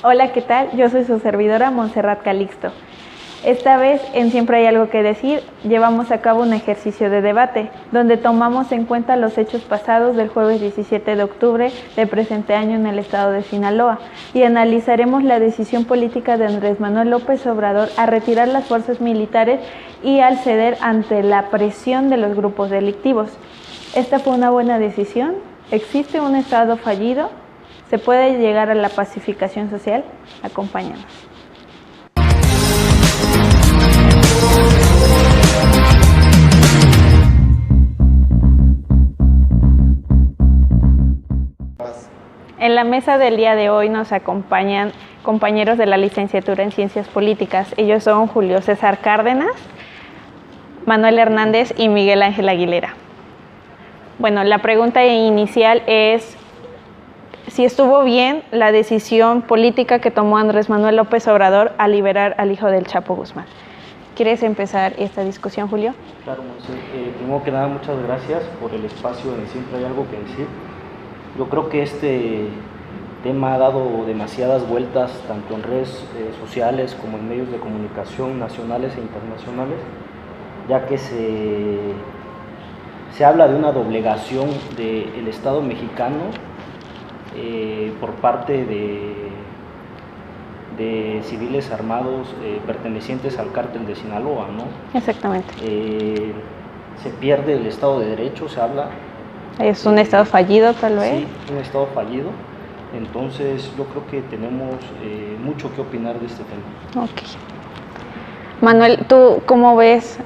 Hola, ¿qué tal? Yo soy su servidora Montserrat Calixto. Esta vez en Siempre hay algo que decir, llevamos a cabo un ejercicio de debate, donde tomamos en cuenta los hechos pasados del jueves 17 de octubre del presente año en el estado de Sinaloa y analizaremos la decisión política de Andrés Manuel López Obrador a retirar las fuerzas militares y al ceder ante la presión de los grupos delictivos. ¿Esta fue una buena decisión? ¿Existe un estado fallido? ¿Se puede llegar a la pacificación social? Acompáñanos. En la mesa del día de hoy nos acompañan compañeros de la licenciatura en Ciencias Políticas. Ellos son Julio César Cárdenas, Manuel Hernández y Miguel Ángel Aguilera. Bueno, la pregunta inicial es si estuvo bien la decisión política que tomó Andrés Manuel López Obrador al liberar al hijo del Chapo Guzmán. ¿Quieres empezar esta discusión, Julio? Claro, primero que nada, muchas gracias por el espacio de Siempre hay algo que decir. Yo creo que este tema ha dado demasiadas vueltas, tanto en redes sociales como en medios de comunicación nacionales e internacionales, ya que se habla de una doblegación del Estado mexicano por parte de civiles armados pertenecientes al cártel de Sinaloa, ¿no? Exactamente. Se pierde el Estado de Derecho, se habla. ¿Es un estado fallido, tal vez? Sí, un estado fallido. Entonces, yo creo que tenemos mucho que opinar de este tema. Ok. Manuel, ¿tú cómo ves,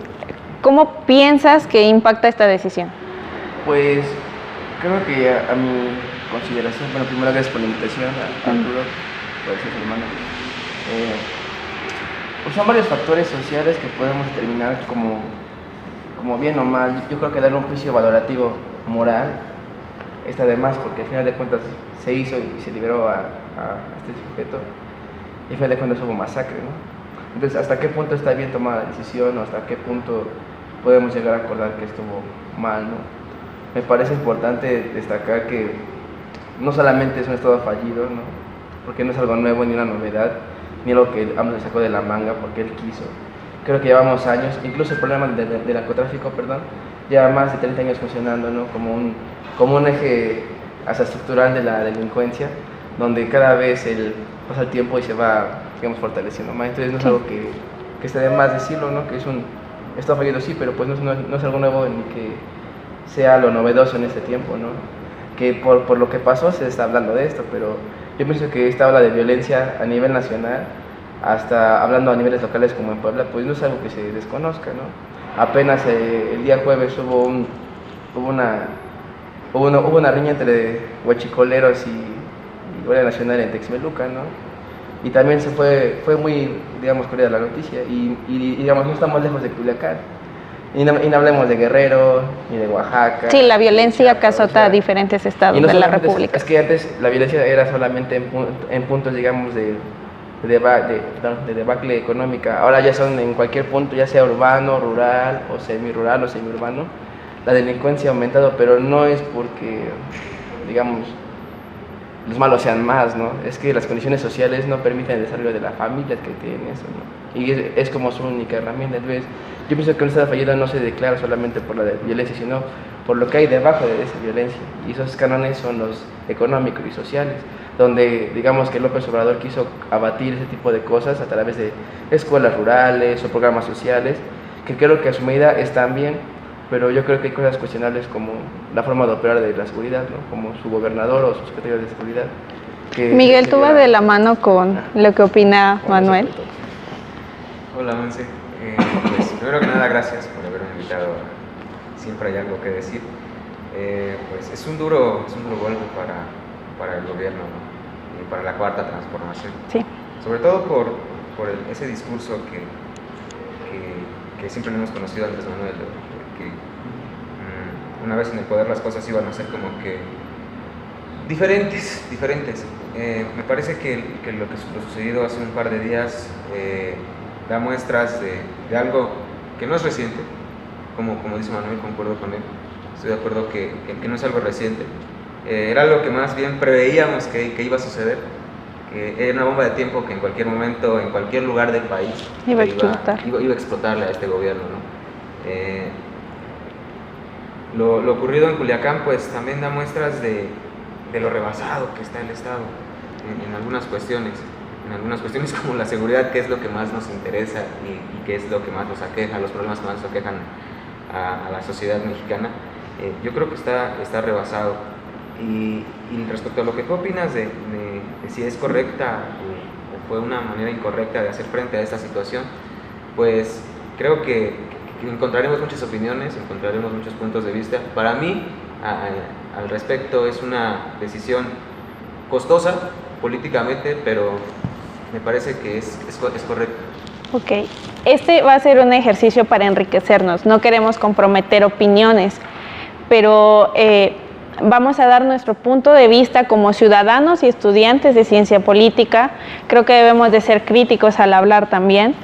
cómo piensas que impacta esta decisión? Pues, creo que a mi consideración, bueno, primero gracias por la invitación a Arturo, por ser su hermano. Pues son varios factores sociales que podemos determinar como bien o mal. Yo creo que darle un juicio valorativo moral está de más, porque al final de cuentas se hizo y se liberó a este sujeto y al final de cuentas hubo masacre, ¿no? Entonces, ¿hasta qué punto está bien tomada la decisión o hasta qué punto podemos llegar a acordar que estuvo mal, ¿no? Me parece importante destacar que no solamente es un estado fallido, ¿no? Porque no es algo nuevo ni una novedad, ni algo que AMLO sacó de la manga porque él quiso. Creo que llevamos años, incluso el problema del narcotráfico, lleva más de 30 años funcionando, ¿no? como un eje hasta estructural de la delincuencia, donde cada vez pasa el tiempo y se va, digamos, fortaleciendo más. Entonces no es algo que esté de más decirlo, ¿no? Que es un estado fallido, sí, pero pues no es algo nuevo ni que sea lo novedoso en este tiempo, ¿no? Que por lo que pasó se está hablando de esto, pero yo pienso que esta ola de violencia a nivel nacional, hasta hablando a niveles locales como en Puebla, pues no es algo que se desconozca, ¿no? Apenas el día jueves hubo una riña entre huachicoleros y Guardia Nacional en Texmelucan, ¿no? Y también fue muy, digamos, corrida la noticia y digamos, no estamos lejos de Culiacán. Y no hablemos de Guerrero, ni de Oaxaca. Sí, la violencia que azota a diferentes estados de la República. Es que antes la violencia era solamente en puntos, digamos, de debacle económica. Ahora ya son en cualquier punto, ya sea urbano, rural, o semirural o semiurbano. La delincuencia ha aumentado, pero no es porque, digamos, los malos sean más, ¿no? Es que las condiciones sociales no permiten el desarrollo de la familia que tienen eso, ¿no? Y es como su única herramienta. Entonces, yo pienso que un estado fallido no se declara solamente por la violencia, sino por lo que hay debajo de esa violencia. Y esos cánones son los económicos y sociales, donde digamos que López Obrador quiso abatir ese tipo de cosas a través de escuelas rurales o programas sociales, que creo que a su medida están bien, pero yo creo que hay cosas cuestionables como la forma de operar de la seguridad, ¿no? Como su gobernador o su secretario de seguridad. Miguel, tú vas de la mano con lo que opina Manuel. Hola, Monse. Pues primero que nada, gracias por haberme invitado a Siempre hay algo que decir. Pues es un duro golpe para el gobierno, ¿no? Y para la cuarta transformación. Sí. Sobre todo por ese discurso que siempre hemos conocido antes, Manuel, que una vez en el poder las cosas iban a ser como que diferentes. Me parece que lo sucedido hace un par de días da muestras de algo que no es reciente, como dice Manuel, concuerdo con él, estoy de acuerdo que no es algo reciente, era algo que más bien preveíamos que iba a suceder, que era una bomba de tiempo que en cualquier momento, en cualquier lugar del país, Iba a explotar. iba a explotarle a este gobierno, ¿no? Lo ocurrido en Culiacán pues también da muestras de lo rebasado que está el Estado en algunas cuestiones como la seguridad, que es lo que más nos interesa y que es lo que más nos aqueja, los problemas que más nos aquejan a la sociedad mexicana. Yo creo que está rebasado. Y respecto a lo que tú opinas de si es correcta o fue una manera incorrecta de hacer frente a esta situación, pues creo que encontraremos muchas opiniones, encontraremos muchos puntos de vista. Para mí, al respecto, es una decisión costosa políticamente, pero me parece que es correcto. Ok, este va a ser un ejercicio para enriquecernos, no queremos comprometer opiniones, pero vamos a dar nuestro punto de vista como ciudadanos y estudiantes de ciencia política. Creo que debemos de ser críticos al hablar también.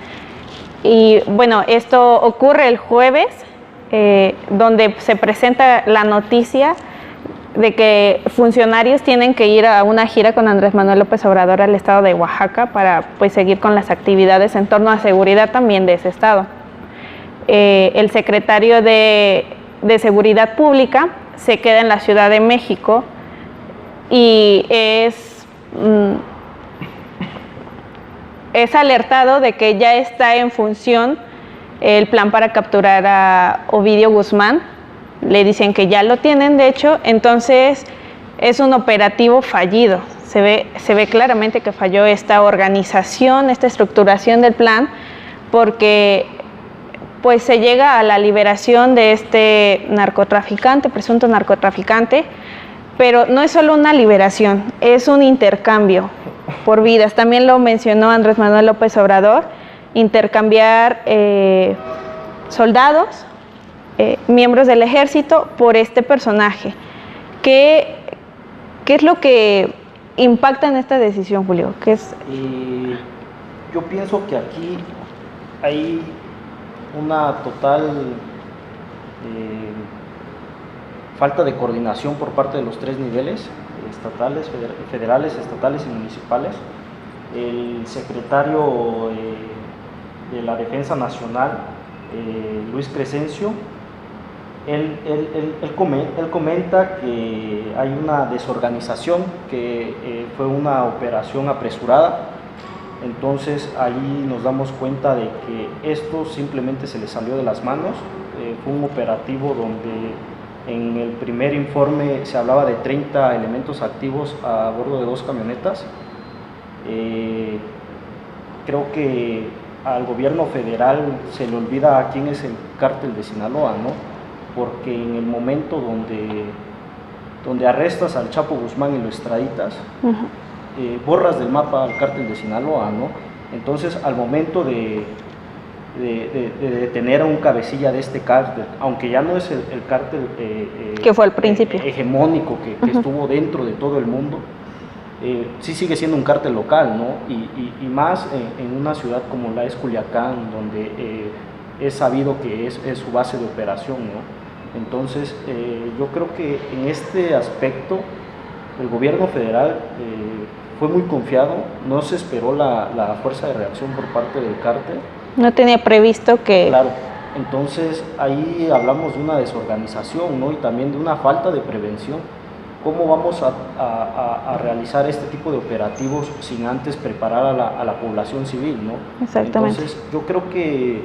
Y bueno, esto ocurre el jueves, donde se presenta la noticia de que funcionarios tienen que ir a una gira con Andrés Manuel López Obrador al estado de Oaxaca para pues seguir con las actividades en torno a seguridad también de ese estado. El secretario de Seguridad Pública se queda en la Ciudad de México y es alertado de que ya está en función el plan para capturar a Ovidio Guzmán. Le dicen que ya lo tienen, de hecho, entonces es un operativo fallido. Se ve claramente que falló esta organización, esta estructuración del plan, porque pues se llega a la liberación de este narcotraficante, presunto narcotraficante, pero no es solo una liberación, es un intercambio por vidas. También lo mencionó Andrés Manuel López Obrador, intercambiar soldados, miembros del ejército por este personaje. ¿Qué es lo que impacta en esta decisión, Julio? Yo pienso que aquí hay una total falta de coordinación por parte de los tres niveles, estatales, federales, estatales y municipales. El secretario de la Defensa Nacional, Luis Crescencio, él comenta que hay una desorganización, que fue una operación apresurada. Entonces ahí nos damos cuenta de que esto simplemente se le salió de las manos. Fue un operativo donde en el primer informe se hablaba de 30 elementos activos a bordo de 2 camionetas. Creo que al gobierno federal se le olvida quién es el cártel de Sinaloa, ¿no? Porque en el momento donde arrestas al Chapo Guzmán y lo extraditas, borras del mapa al cártel de Sinaloa, ¿no? Entonces, al momento de detener a un cabecilla de este cártel, aunque ya no es el cártel que fue al principio hegemónico que estuvo dentro de todo el mundo, sí sigue siendo un cártel local, ¿no? Y más en una ciudad como la es Culiacán, donde es sabido que es su base de operación, ¿no? Entonces, yo creo que en este aspecto el gobierno federal fue muy confiado, no se esperó la fuerza de reacción por parte del cártel. No tenía previsto que... Claro, entonces ahí hablamos de una desorganización, ¿no? Y también de una falta de prevención. ¿Cómo vamos a realizar este tipo de operativos sin antes preparar a la población civil, ¿no? Exactamente. Entonces, yo creo que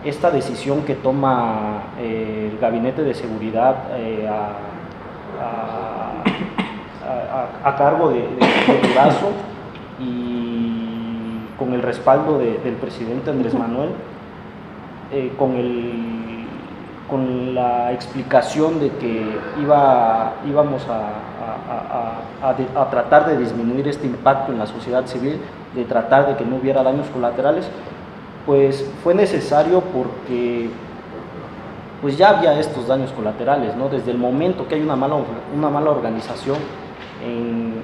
esta decisión que toma el Gabinete de Seguridad a cargo de Durazo y con el respaldo del presidente Andrés Manuel, con la explicación de que íbamos a tratar de disminuir este impacto en la sociedad civil, de tratar de que no hubiera daños colaterales, pues fue necesario porque pues ya había estos daños colaterales, ¿no? Desde el momento que hay una mala organización en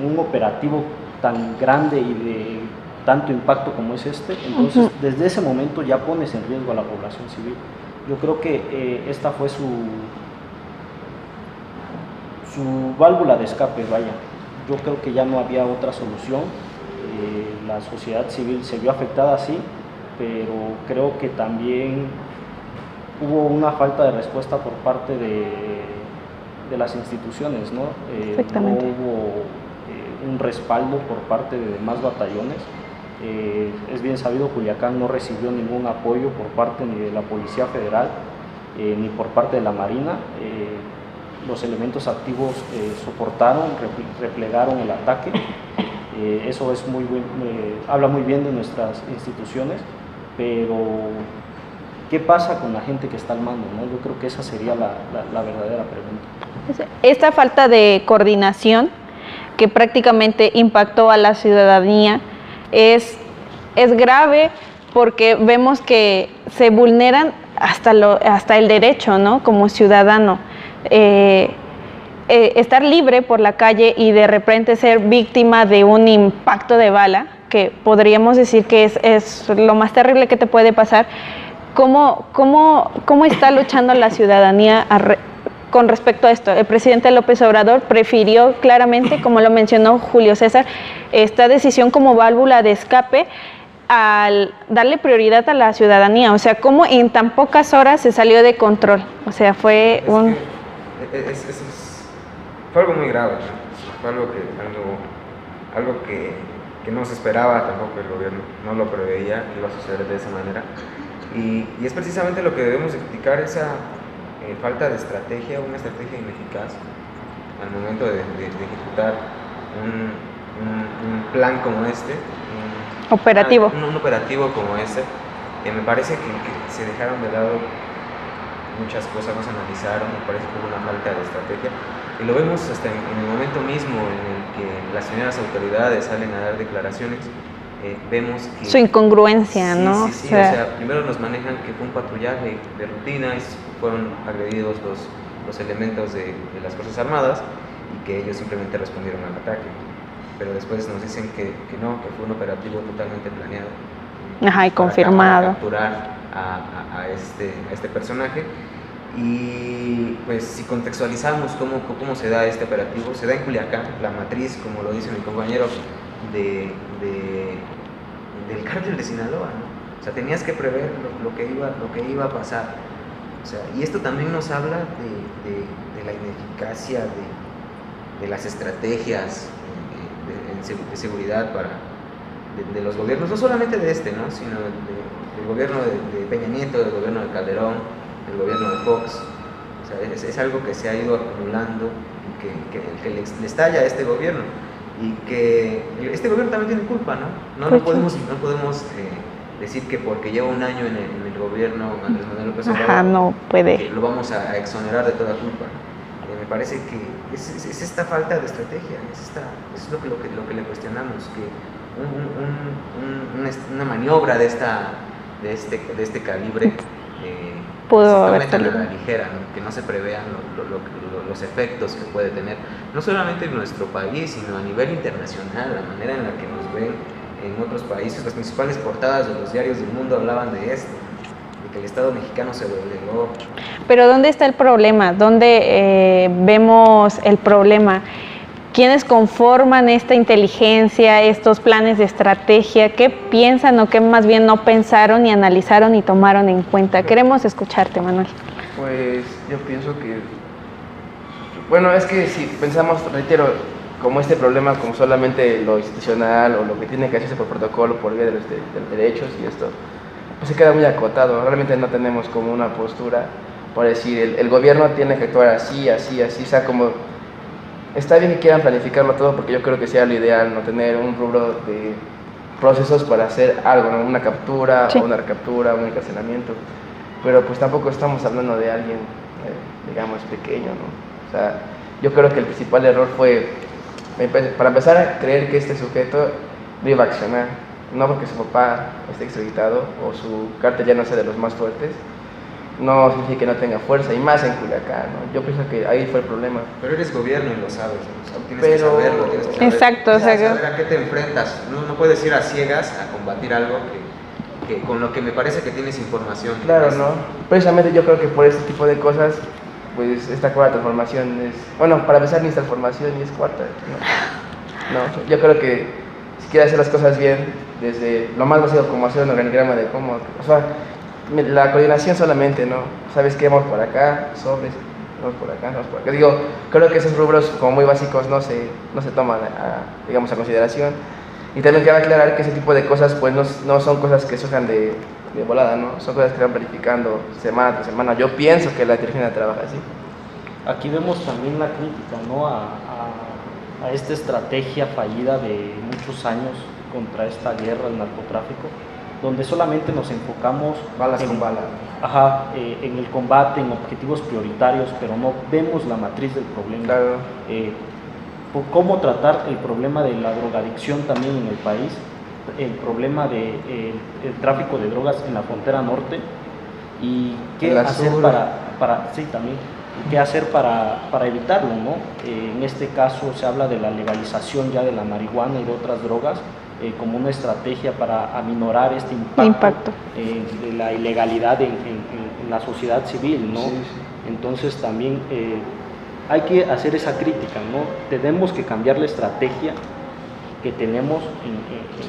un operativo tan grande y de tanto impacto como es este, entonces desde ese momento ya pones en riesgo a la población civil. Yo creo que esta fue su válvula de escape, vaya. yo creo que ya no había otra solución. La sociedad civil se vio afectada, sí, pero creo que también hubo una falta de respuesta por parte de las instituciones, ¿no? No hubo un respaldo por parte de demás batallones. Es bien sabido, Culiacán no recibió ningún apoyo por parte ni de la Policía Federal ni por parte de la Marina. Los elementos activos soportaron, replegaron el ataque. Eso es habla muy bien de nuestras instituciones, pero ¿qué pasa con la gente que está al mando, ¿no? Yo creo que esa sería la verdadera pregunta. Esta falta de coordinación que prácticamente impactó a la ciudadanía es grave, porque vemos que se vulneran hasta el derecho, ¿no? Como ciudadano. Estar libre por la calle y de repente ser víctima de un impacto de bala, que podríamos decir que es lo más terrible que te puede pasar. ¿Cómo está luchando la ciudadanía con respecto a esto? El presidente López Obrador prefirió claramente, como lo mencionó Julio César, esta decisión como válvula de escape al darle prioridad a la ciudadanía. O sea, cómo en tan pocas horas se salió de control. O sea, fue fue algo muy grave, ¿no? Fue algo que no se esperaba, tampoco el gobierno no lo preveía que iba a suceder de esa manera. Y es precisamente lo que debemos explicar, esa falta de estrategia, una estrategia ineficaz al momento de ejecutar un plan como este, un operativo como este. Me parece que se dejaron de lado muchas cosas, no se analizaron, me parece que hubo una falta de estrategia, y lo vemos hasta en el momento mismo en el que las señoras autoridades salen a dar declaraciones. Vemos que su incongruencia, ¿no? Sí, o sea, primero nos manejan que fue un patrullaje de rutina y fueron agredidos los elementos de las Fuerzas Armadas y que ellos simplemente respondieron al ataque, pero después nos dicen que no, que fue un operativo totalmente planeado. Ajá, y confirmado. Para capturar a este personaje. Y pues si contextualizamos cómo se da este operativo, se da en Culiacán, la matriz, como lo dice mi compañero, del cártel de Sinaloa, ¿no? O sea, tenías que prever lo que iba a pasar. O sea, y esto también nos habla de la ineficacia de las estrategias de seguridad de los gobiernos, no solamente de ¿no? Sino del gobierno de Peña Nieto, del gobierno de Calderón, del gobierno de Fox. O sea, es algo que se ha ido acumulando y que le estalla a este gobierno, y que este gobierno también tiene culpa, ¿no? No podemos decir que porque lleva un año en el gobierno Andrés Manuel López Obrador, no puede, que lo vamos a exonerar de toda culpa. Me parece que es esta falta de estrategia, es lo que le cuestionamos, que una maniobra de este calibre pudo se haber tomen salido a la ligera, ¿no? Que no se prevean los efectos que puede tener, no solamente en nuestro país, sino a nivel internacional, la manera en la que nos ven en otros países. Las principales portadas de los diarios del mundo hablaban de esto, de que el Estado mexicano se doblegó. Pero ¿dónde está el problema? ¿Dónde vemos el problema? ¿Quiénes conforman esta inteligencia, estos planes de estrategia? ¿Qué piensan o qué más bien no pensaron y analizaron y tomaron en cuenta? Queremos escucharte, Manuel. Pues yo pienso que, bueno, es que si pensamos, reitero, como este problema como solamente lo institucional o lo que tiene que hacerse por protocolo, por vía de los derechos y esto, pues se queda muy acotado. Realmente no tenemos como una postura por decir, el gobierno tiene que actuar así, así, así, o sea, como... Está bien que quieran planificarlo todo, porque yo creo que sea lo ideal, no tener un rubro de procesos para hacer algo, ¿no? Una captura, sí, o una recaptura, un encarcelamiento, pero pues tampoco estamos hablando de alguien, digamos, pequeño, ¿no? O sea, yo creo que el principal error fue, para empezar, a creer que este sujeto no iba a accionar, no porque su papá esté extraditado o su cártel ya no sea de los más fuertes, no significa que no tenga fuerza, y más en Culiacán, ¿no? Yo pienso que ahí fue el problema. Pero eres gobierno y lo sabes, ¿no? Tienes que saberlo, tienes que saber. Exacto, o sea, saber a qué te enfrentas. No puedes ir a ciegas a combatir algo que con lo que me parece que tienes información. Claro, ¿no? Precisamente yo creo que por este tipo de cosas, pues esta cuarta transformación es... Bueno, para empezar ni es transformación ni es cuarta, ¿no? No, yo creo que si quieres hacer las cosas bien, desde lo más básico como hacer un organigrama de cómo, o sea, la coordinación solamente, ¿no? ¿Sabes qué? Vamos por acá, sobres, vamos por acá, vamos por acá. Digo, creo que esos rubros como muy básicos no se toman, digamos, a consideración. Y también cabe aclarar que ese tipo de cosas pues no son cosas que surjan de volada, ¿no? Son cosas que se van verificando semana tras semana. Yo pienso que la inteligencia trabaja así. Aquí vemos también la crítica, ¿no? a esta estrategia fallida de muchos años contra esta guerra al narcotráfico, donde solamente nos enfocamos Balas con balas. En el combate, en objetivos prioritarios, pero no vemos la matriz del problema. Claro. Cómo tratar el problema de la drogadicción también en el país, el problema del tráfico de drogas en la frontera norte, y qué hacer qué hacer para evitarlo, ¿no? En este caso se habla de la legalización ya de la marihuana y de otras drogas como una estrategia para aminorar este impacto. De la ilegalidad en la sociedad civil, ¿no? Sí. Entonces también hay que hacer esa crítica, ¿no? Tenemos que cambiar la estrategia que tenemos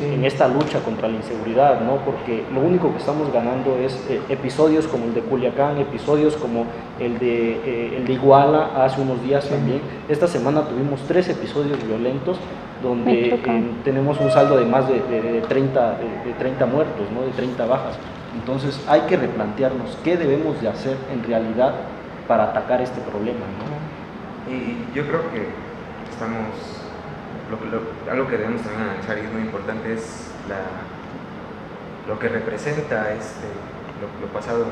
en esta lucha contra la inseguridad, ¿no? Porque lo único que estamos ganando es episodios como el de Culiacán, episodios como el de Iguala hace unos días también. Esta semana tuvimos 3 episodios violentos donde tenemos un saldo de más de 30 muertos, ¿no? De 30 bajas. Entonces hay que replantearnos qué debemos de hacer en realidad para atacar este problema, ¿no? Y yo creo que estamos, algo que debemos también analizar y es muy importante es lo que representa lo pasado,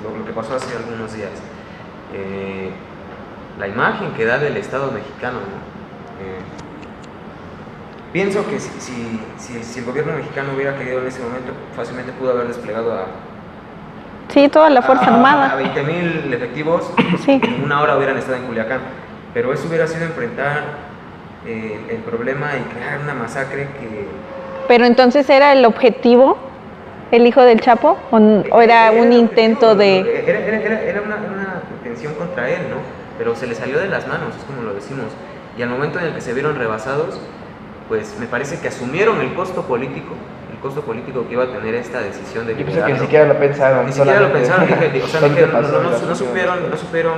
lo que pasó hace algunos días, la imagen que da del Estado mexicano, ¿no? Pienso que si el gobierno mexicano hubiera querido en ese momento, fácilmente pudo haber desplegado toda la Fuerza Armada. A 20,000 efectivos, en una hora hubieran estado en Culiacán. Pero eso hubiera sido enfrentar el problema y crear una masacre que... Pero entonces ¿era el objetivo el hijo del Chapo? ¿O era un intento de...? Era una intención contra él, ¿no? Pero se le salió de las manos, es como lo decimos. Y al momento en el que se vieron rebasados, pues me parece que asumieron el costo político que iba a tener esta decisión de liberarlo. Que ni siquiera lo pensaron. Ni siquiera lo pensaron, no supieron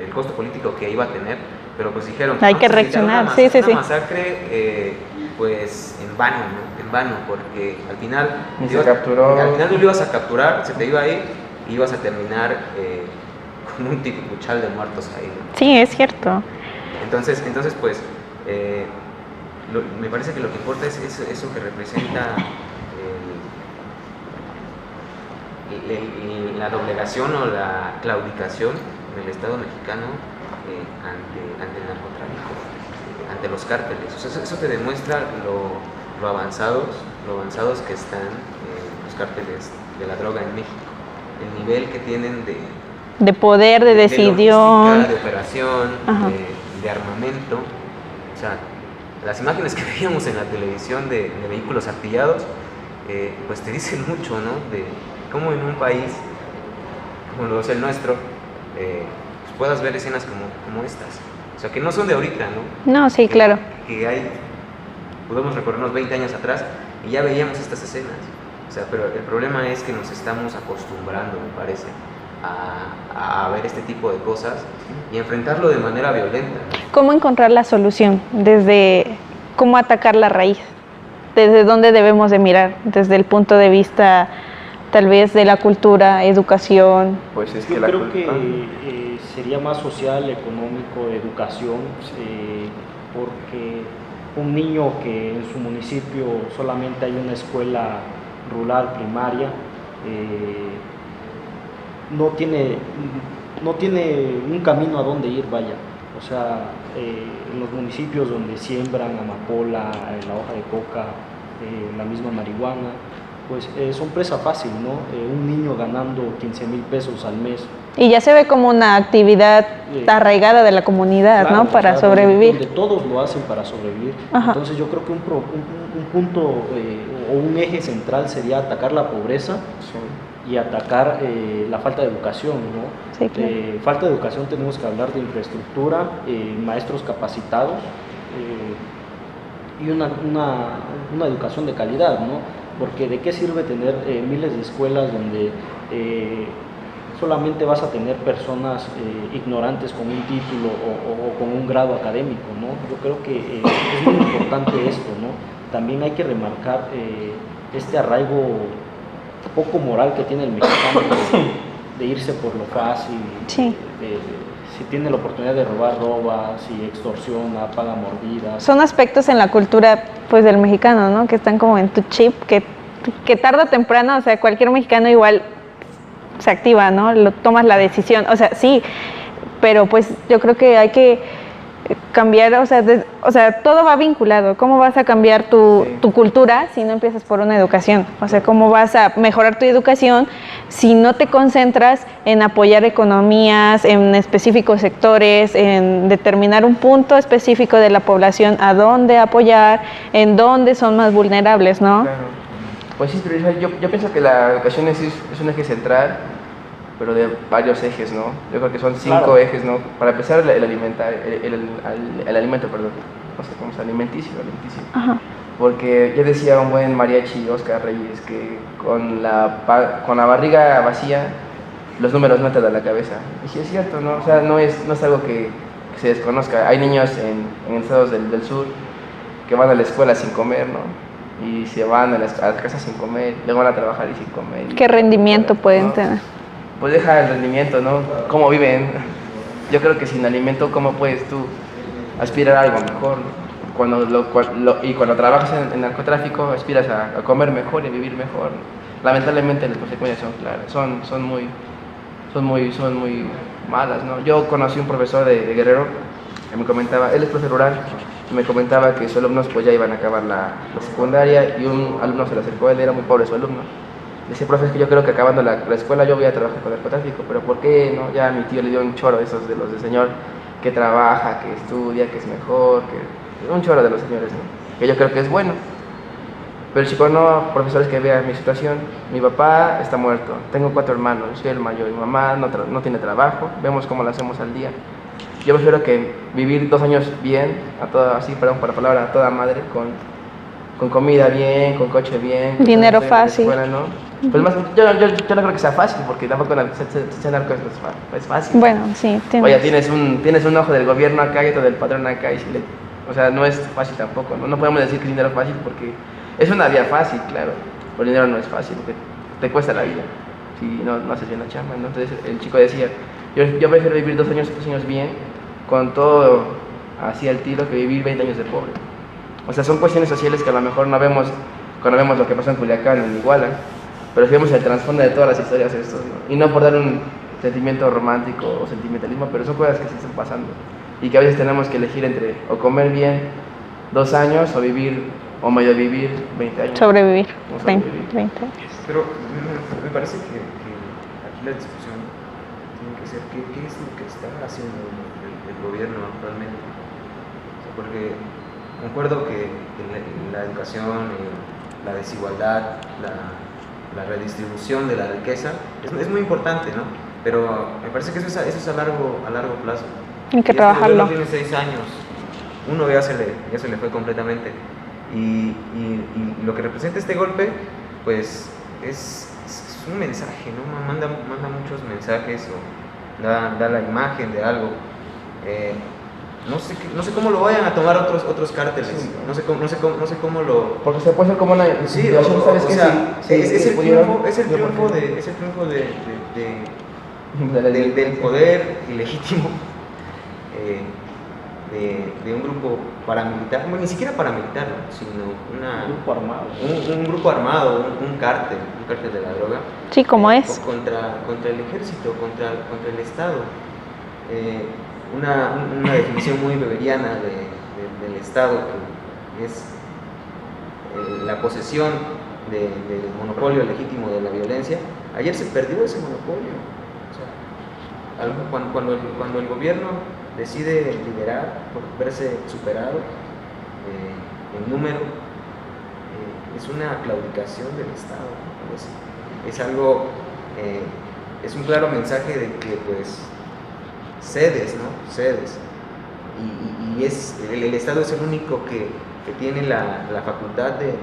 el costo político que iba a tener, pero pues dijeron... Hay que reaccionar, una masacre, pues en vano, ¿no? En vano, porque al final... se capturó. Al final no lo ibas a capturar, se te iba a ir y ibas a terminar con un tipicuchal de muertos ahí, ¿no? Sí, es cierto. Entonces pues... me parece que lo que importa es eso que representa la doblegación o la claudicación del Estado mexicano ante el narcotráfico, ante los cárteles. O sea, eso te demuestra lo avanzados que están los cárteles de la droga en México, el nivel que tienen de poder, de decisión, de operación, de armamento. O sea, las imágenes que veíamos en la televisión de vehículos artillados, pues te dicen mucho, ¿no? De cómo en un país como lo es el nuestro, pues puedas ver escenas como estas. O sea, que no son de ahorita, ¿no? No, sí, claro. Que podemos recorrernos 20 años atrás y ya veíamos estas escenas. O sea, pero el problema es que nos estamos acostumbrando, me parece, a ver este tipo de cosas y enfrentarlo de manera violenta. ¿Cómo encontrar la solución? Desde cómo atacar la raíz. ¿Desde dónde debemos de mirar? Desde el punto de vista tal vez de la cultura, educación. Pues es que yo creo que sería más social, económico, educación, porque un niño que en su municipio solamente hay una escuela rural primaria, no tiene un camino a dónde ir, vaya. O sea, en los municipios donde siembran amapola, la hoja de coca, la misma marihuana, pues son presa fácil, ¿no? Un niño ganando 15,000 pesos al mes. Y ya se ve como una actividad arraigada de la comunidad, claro, ¿no? Para sobrevivir. Donde todos lo hacen para sobrevivir. Ajá. Entonces yo creo que un punto o un eje central sería atacar la pobreza. Sí. Y atacar la falta de educación, ¿no? Sí, claro. Falta de educación, tenemos que hablar de infraestructura, maestros capacitados, y una educación de calidad, ¿no? Porque de qué sirve tener miles de escuelas donde solamente vas a tener personas ignorantes con un título o con un grado académico, ¿no? Yo creo que es muy importante esto, ¿no? También hay que remarcar este arraigo poco moral que tiene el mexicano de irse por lo fácil, Sí. si tiene la oportunidad de robar, roba, si extorsiona, paga mordidas. Son aspectos en la cultura pues del mexicano, ¿no? Que están como en tu chip, que tarde o temprano, o sea, cualquier mexicano igual se activa, ¿no? Lo tomas la decisión, o sea, sí, pero pues yo creo que hay que cambiar, o sea, todo va vinculado. ¿Cómo vas a cambiar tu cultura si no empiezas por una educación? O sea, ¿cómo vas a mejorar tu educación si no te concentras en apoyar economías, en específicos sectores, en determinar un punto específico de la población a dónde apoyar, en dónde son más vulnerables, ¿no? Claro. Pues sí, pero yo pienso que la educación es un eje central, pero de varios ejes, ¿no? Yo creo que son 5 Claro. ejes, ¿no? Para empezar, el alimento, perdón, no sé cómo es, alimenticio. Ajá. Porque ya decía un buen mariachi, Oscar Reyes, que con la barriga vacía, los números no te dan la cabeza. Y sí es cierto, ¿no? O sea, no es algo que se desconozca. Hay niños en estados del sur que van a la escuela sin comer, ¿no? Y se van a la casa sin comer, luego van a trabajar y sin comer. ¿Qué rendimiento pueden tener? Pues deja el rendimiento, ¿no? ¿Cómo viven? Yo creo que sin alimento, ¿cómo puedes tú aspirar a algo mejor? Cuando trabajas en narcotráfico, aspiras a comer mejor y a vivir mejor. Lamentablemente las consecuencias son claras, son muy malas, ¿no? Yo conocí un profesor de Guerrero que me comentaba, él es profesor rural, y me comentaba que sus alumnos pues ya iban a acabar la secundaria y un alumno se le acercó a él, era muy pobre su alumno. Dice, profe, es que yo creo que acabando la escuela yo voy a trabajar con narcotráfico, pero ¿por qué no? Ya mi tío le dio un choro de esos de los del señor que trabaja, que estudia, que es mejor, un choro de los señores, ¿no? Que yo creo que es bueno. Pero el chico no, profesores que vean mi situación, mi papá está muerto, tengo 4 hermanos, soy el mayor, mi mamá no tiene trabajo, vemos cómo lo hacemos al día. Yo prefiero que vivir 2 años bien, así, perdón por la palabra, a toda madre, con comida bien, con coche bien. Dinero fácil. Escuela, ¿no? Pues más, yo no creo que sea fácil, porque tampoco ser narco es fácil. Bueno, sí. Oye, tienes un ojo del gobierno acá y otro del patrón acá, o sea, no es fácil tampoco, ¿no? No podemos decir que es dinero fácil porque es una vía fácil, claro, pero el dinero no es fácil, porque te cuesta la vida si no haces bien la chamba, ¿no? Entonces el chico decía, yo prefiero vivir 2 años bien, con todo así al tiro, que vivir 20 años de pobre. O sea, son cuestiones sociales que a lo mejor no vemos cuando vemos lo que pasó en Culiacán, en Iguala, pero si vemos el trasfondo de todas las historias estos, ¿no? Y no por dar un sentimiento romántico o sentimentalismo, pero son cosas que sí están pasando y que a veces tenemos que elegir entre o comer bien 2 años o vivir o medio vivir 20 años. Sobrevivir. O sobrevivir. 20. Pero me parece que aquí la discusión tiene que ser qué es lo que está haciendo el gobierno actualmente. O sea, porque concuerdo que la educación, la desigualdad, la redistribución de la riqueza es muy importante, ¿no? Pero me parece que eso es a largo plazo. Hay que Y trabajarlo. este gobierno tiene 6 años, uno ya se le fue completamente. Y lo que representa este golpe, pues es un mensaje, ¿no? Manda muchos mensajes o da la imagen de algo. No sé cómo lo vayan a tomar otros cárteles. Sí. No sé cómo lo. Porque se puede hacer como una Sí, situación, ¿sabes o qué? sea, Sí, es el pudieron- triunfo del poder ilegítimo de un grupo paramilitar, bueno, ni siquiera paramilitar, ¿no? Sino Un grupo armado. un grupo armado, un cártel de la droga. Sí, como es. Contra el ejército, contra el Estado. Una definición muy beberiana del Estado, que es la posesión del monopolio legítimo de la violencia. Ayer se perdió ese monopolio. O sea, cuando el gobierno decide liderar por verse superado en número, es una claudicación del Estado, ¿no? Es algo, es un claro mensaje de que pues cedes, ¿no? Cedes. Y el Estado es el único que que tiene la facultad de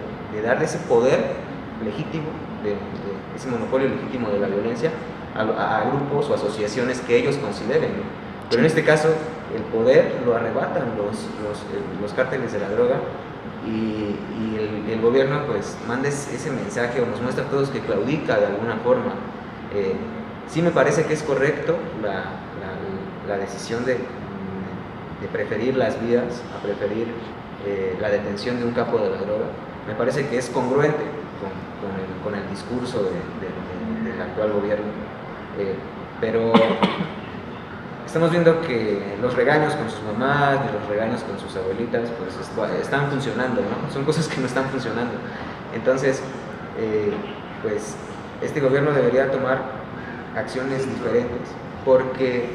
darle ese poder legítimo, de ese monopolio legítimo de la violencia a grupos o asociaciones que ellos consideren, ¿no? Pero en este caso el poder lo arrebatan los cárteles de la droga y el gobierno pues manda ese mensaje o nos muestra a todos que claudica de alguna forma. Sí me parece que es correcto la decisión de preferir las vidas a preferir la detención de un capo de la droga. Me parece que es congruente con el discurso del actual gobierno, pero estamos viendo que los regaños con sus mamás y los regaños con sus abuelitas pues están funcionando, ¿no? Son cosas que no están funcionando. Entonces, pues este gobierno debería tomar acciones diferentes, porque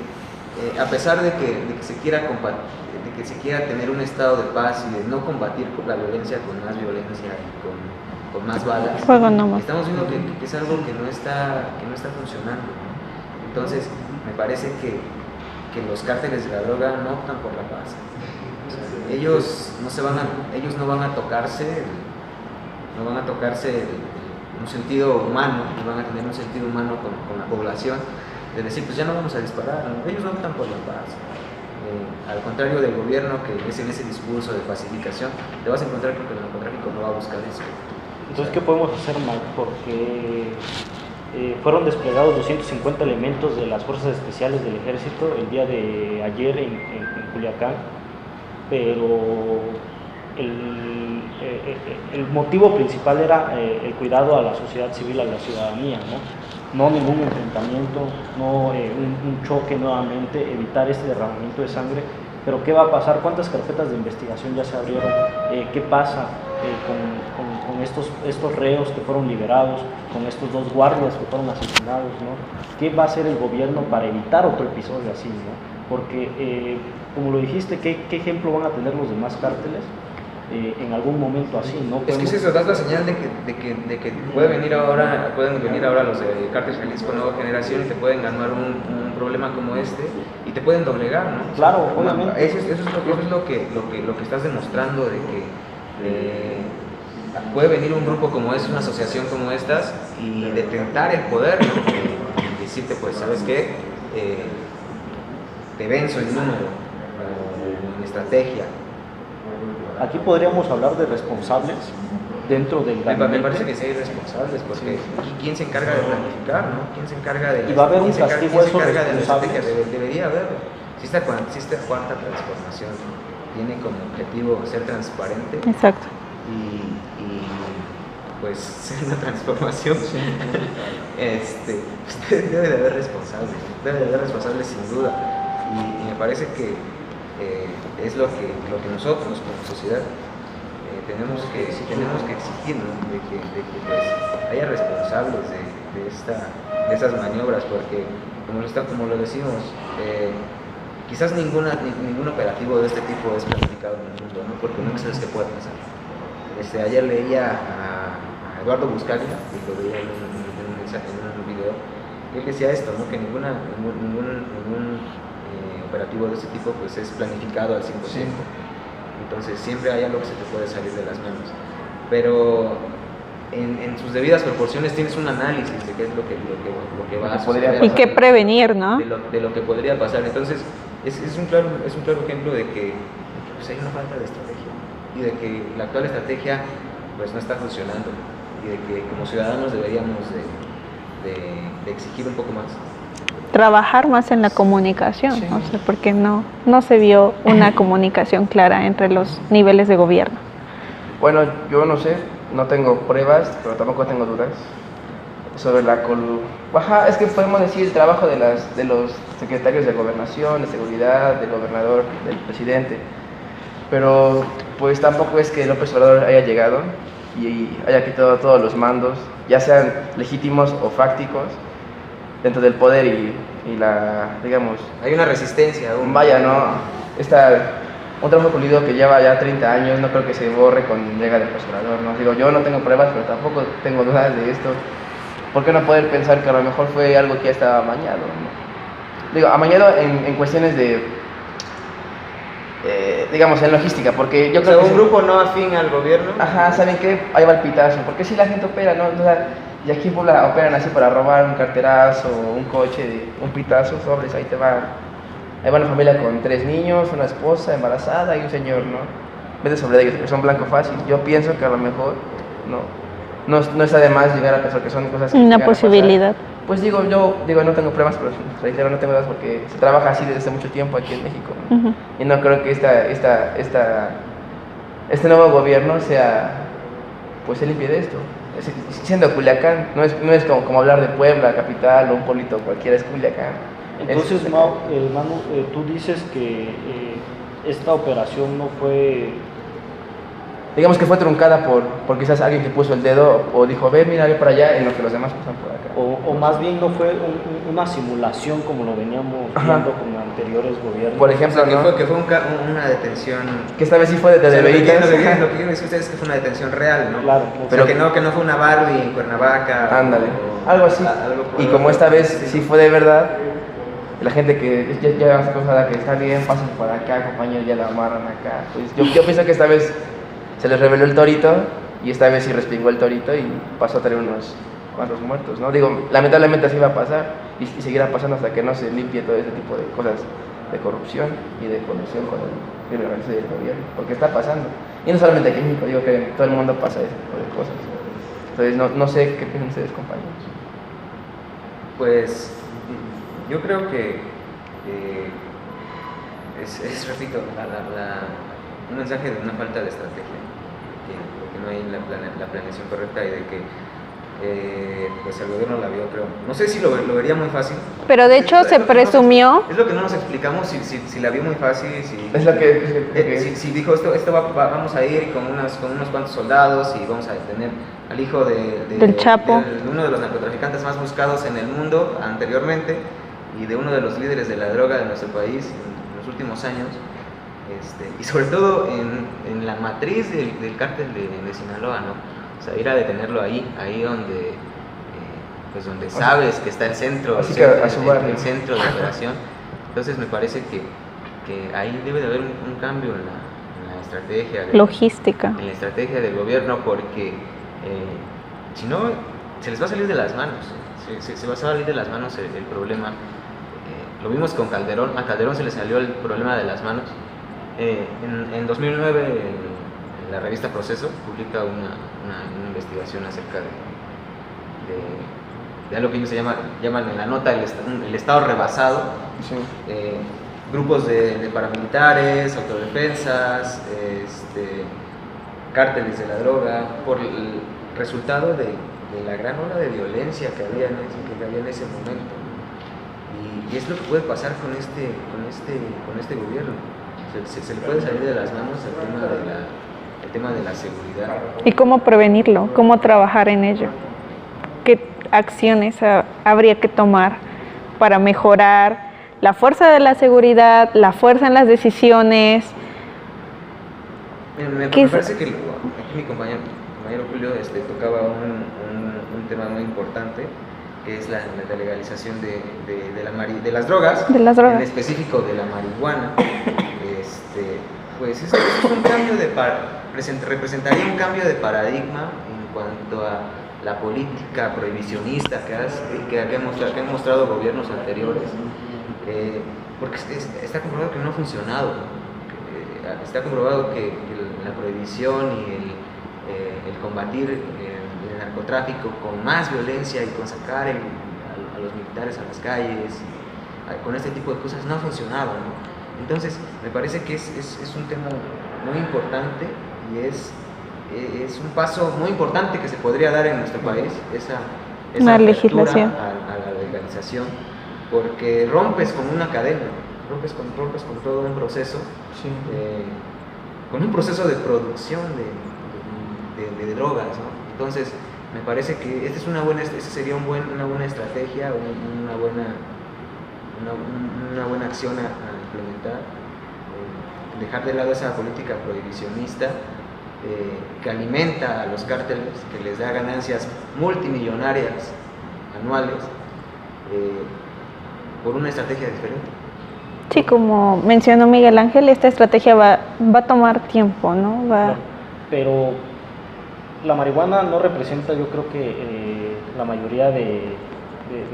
a pesar de que se quiera tener un estado de paz y de no combatir la violencia con más violencia y con más balas, estamos viendo que es algo que no está funcionando, ¿no? Entonces me parece que los cárteles de la droga no optan por la paz. O sea, ellos no van a tocarse un sentido humano, no van a tener un sentido humano con la población, de decir, pues ya no vamos a disparar, ¿no? Ellos no optan por la paz. Al contrario del gobierno, que es en ese discurso de pacificación, te vas a encontrar que el narcotráfico no va a buscar eso. Entonces, ¿qué podemos hacer, Mike? Porque fueron desplegados 250 elementos de las fuerzas especiales del ejército el día de ayer en Culiacán, pero el motivo principal era el cuidado a la sociedad civil, a la ciudadanía, no ningún enfrentamiento, no un choque nuevamente, evitar este derramamiento de sangre. Pero ¿qué va a pasar? ¿Cuántas carpetas de investigación ya se abrieron? ¿Qué pasa con estos reos que fueron liberados, con estos 2 guardias que fueron asesinados, ¿no? ¿Qué va a hacer el gobierno para evitar otro episodio así, ¿no? Porque, como lo dijiste, ¿qué ejemplo van a tener los demás cárteles en algún momento así, ¿no? Es que es eso, das la señal de que pueden venir ahora los de Cártel Jalisco Nueva Generación y te pueden ganar un problema como este y te pueden doblegar, ¿no? Claro, obviamente. Eso es lo que estás demostrando, de que puede venir un grupo como es, una asociación como estas, y detentar el poder, ¿no? Y decirte, pues, ¿sabes qué? Te venzo en número, en estrategia. Aquí podríamos hablar de responsables dentro del gabinete. Me parece que sí hay responsables, porque ¿quién se encarga de planificar, no? ¿Quién se encarga de... Y va a haber un castigo a esos responsables. Debería haberlo. Si esta cuarta transformación tiene como objetivo ser transparente. Exacto. Y pues ser una transformación, pues debe de haber responsables sin duda, y me parece que es lo que nosotros como sociedad tenemos que exigir, ¿no? de que pues haya responsables de esas maniobras, porque como lo decimos, quizás ningún operativo de este tipo es planificado en el mundo, ¿no? Porque nunca sabes qué puede pasar. Ayer leía a Eduardo Buscaglia, que lo veía en un video, y él decía esto, ¿no? Que ningún operativo de este tipo pues es planificado al 100%. Sí. Entonces siempre hay algo que se te puede salir de las manos. Pero en sus debidas proporciones tienes un análisis de qué es lo que va a suceder. Y qué prevenir, ¿no? De lo que podría pasar. Entonces es un claro ejemplo de que pues, hay una falta de estrategia, y de que la actual estrategia pues no está funcionando, y de que como ciudadanos deberíamos de exigir un poco más. Trabajar más en la comunicación, sí. O sea, porque no se vio una comunicación clara entre los niveles de gobierno. Bueno, yo no sé, no tengo pruebas, pero tampoco tengo dudas sobre es que podemos decir el trabajo de los secretarios de gobernación, de seguridad, del gobernador, del presidente, pero pues tampoco es que López Obrador haya llegado y haya quitado todos los mandos, ya sean legítimos o fácticos, dentro del poder y digamos... Hay una resistencia aún. Vaya, ¿no? Un trabajo coludido que lleva ya 30 años, no creo que se borre con llega del Obrador, ¿no? Digo, yo no tengo pruebas, pero tampoco tengo dudas de esto. ¿Por qué no poder pensar que a lo mejor fue algo que ya estaba amañado, ¿no? Digo, amañado en cuestiones de digamos, en logística, porque yo O sea, creo que... un grupo no afín al gobierno. Ajá, ¿saben qué? Ahí va el pitazo, porque si la gente opera, ¿no? O sea, y aquí en Puebla operan así para robar un carterazo, un coche, un pitazo, sobres, ahí te va. Ahí va una familia con 3 niños, una esposa embarazada y un señor, ¿no? Vete sobre ellos, que son blanco fácil. Yo pienso que a lo mejor no está de más llegar a pensar que son cosas que Una llegan a pasar. posibilidad. Pues yo no tengo pruebas, pero reitero, no tengo dudas porque se trabaja así desde hace mucho tiempo aquí en México, ¿no? Ujú. Y no creo que este nuevo gobierno pues se limpie de esto. Siendo Culiacán, no es como hablar de Puebla, capital, o un pueblito cualquiera, es Culiacán. Entonces, Manu, tú dices que esta operación no fue... Digamos que fue truncada por quizás alguien que puso el dedo o dijo, ve para allá, en lo que los demás pasan por acá. O más bien no fue una simulación como lo veníamos viendo con anteriores gobiernos. Por O ejemplo, sea, ¿no? que fue una detención. Que esta vez sí fue de O sea, lo que veritas. quieren decir ustedes es que fue una detención real, ¿no? Claro, Pero- O sea, que no fue una Barbie en Cuernavaca. Ándale, o algo así. algo por Y el como otro esta vez estilo. sí fue de verdad, la gente que ya se cosa que está bien, pasen por acá, compañeros, ya la amarran acá. Pues yo pienso que esta vez se les reveló el torito y esta vez sí respingó el torito y pasó a tener unos cuantos muertos, ¿no? Digo, lamentablemente así va a pasar y seguirá pasando hasta que no se limpie todo ese tipo de cosas de corrupción y de colusión con el crimen organizado y el gobierno, porque está pasando. Y no solamente aquí en México, digo que en todo el mundo pasa ese tipo de cosas. Entonces, no sé qué piensan ustedes, compañeros. Pues yo creo que repito, un mensaje de una falta de estrategia, que no hay la planeación correcta y de que pues el gobierno la vio, creo. No sé si lo vería muy fácil. Pero de hecho se presumió. Es lo que no nos explicamos, si la vio muy fácil, Es lo que si dijo esto vamos a ir con unos cuantos soldados y vamos a detener al hijo Del Chapo. de uno de los narcotraficantes más buscados en el mundo anteriormente y de uno de los líderes de la droga de nuestro país en los últimos años, y sobre todo en la matriz del cártel de Sinaloa, ¿no? O sea, ir a detenerlo ahí donde pues donde sabes que está el centro, así que a su barrio. el centro de operación. Entonces me parece que ahí debe de haber un cambio en la estrategia Logística. en la estrategia del gobierno, porque si no se les va a salir de las manos, se va a salir de las manos el problema. Lo vimos con Calderón, a Calderón se le salió el problema de las manos. En 2009 en la revista Proceso publica una investigación acerca de algo que ellos llaman en la nota el Estado rebasado. Sí. Grupos de paramilitares, autodefensas, cárteles de la droga, por el resultado de la gran ola de violencia que había en ese momento. Y es lo que puede pasar con este gobierno. Se le puede salir de las manos el tema de la seguridad. ¿Y cómo prevenirlo? ¿Cómo trabajar en ello? ¿Qué acciones habría que tomar para mejorar la fuerza de la seguridad, la fuerza en las decisiones? Me parece que aquí mi compañero Julio tocaba un tema muy importante, que es la legalización de las drogas, en específico de la marihuana. Pues eso es un cambio representaría un cambio de paradigma en cuanto a la política prohibicionista que han mostrado gobiernos anteriores, porque está comprobado que no ha funcionado. Está comprobado que la prohibición y el combatir el narcotráfico con más violencia y con sacar a los militares a las calles, con este tipo de cosas, no ha funcionado, ¿no? Entonces, me parece que es un tema muy importante y es un paso muy importante que se podría dar en nuestro país, esa Una legislación a la legalización, porque rompes con una cadena, rompes con todo un proceso, Sí. con un proceso de producción de drogas, ¿no? Entonces, me parece que esta sería una buena estrategia, una buena acción a implementar, dejar de lado esa política prohibicionista que alimenta a los cárteles, que les da ganancias multimillonarias anuales, por una estrategia diferente. Sí, como mencionó Miguel Ángel, esta estrategia va a tomar tiempo, ¿no? Claro, pero la marihuana no representa, yo creo que la mayoría de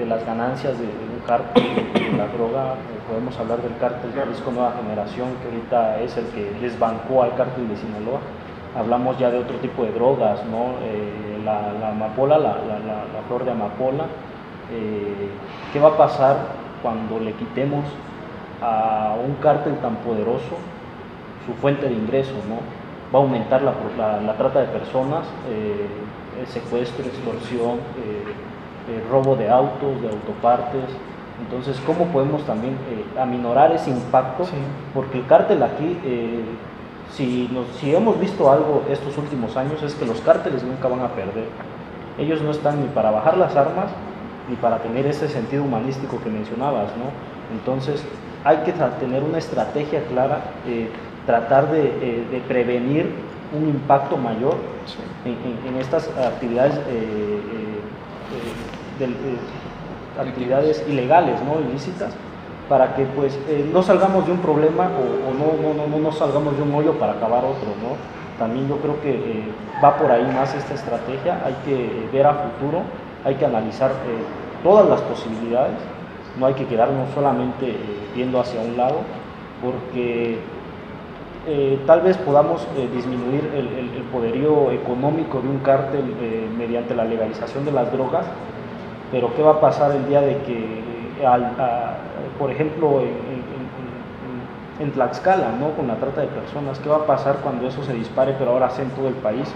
las ganancias de un cártel de la droga. Podemos hablar del cártel Jalisco Nueva Generación, que ahorita es el que desbancó al cártel de Sinaloa. Hablamos ya de otro tipo de drogas, ¿no? La amapola, la flor de amapola. ¿Qué va a pasar cuando le quitemos a un cártel tan poderoso su fuente de ingreso, ¿no? Va a aumentar la trata de personas, el secuestro, extorsión, robo de autos, de autopartes. Entonces, ¿cómo podemos también aminorar ese impacto? Sí. Porque el cártel aquí, si hemos visto algo estos últimos años, es que los cárteles nunca van a perder. Ellos no están ni para bajar las armas, ni para tener ese sentido humanístico que mencionabas, ¿no? Entonces, hay que tener una estrategia clara, tratar de prevenir un impacto mayor en estas actividades, actividades ilegales, ¿no? Ilícitas, para que pues no salgamos de un problema o no salgamos de un hoyo para acabar otro, ¿no? También yo creo que va por ahí más esta estrategia. Hay que ver a futuro, hay que analizar todas las posibilidades, no hay que quedarnos solamente viendo hacia un lado, porque tal vez podamos disminuir el poderío económico de un cártel mediante la legalización de las drogas, pero ¿qué va a pasar el día de que, por ejemplo, en Tlaxcala, ¿no? Con la trata de personas? ¿Qué va a pasar cuando eso se dispare, pero ahora sea en todo el país?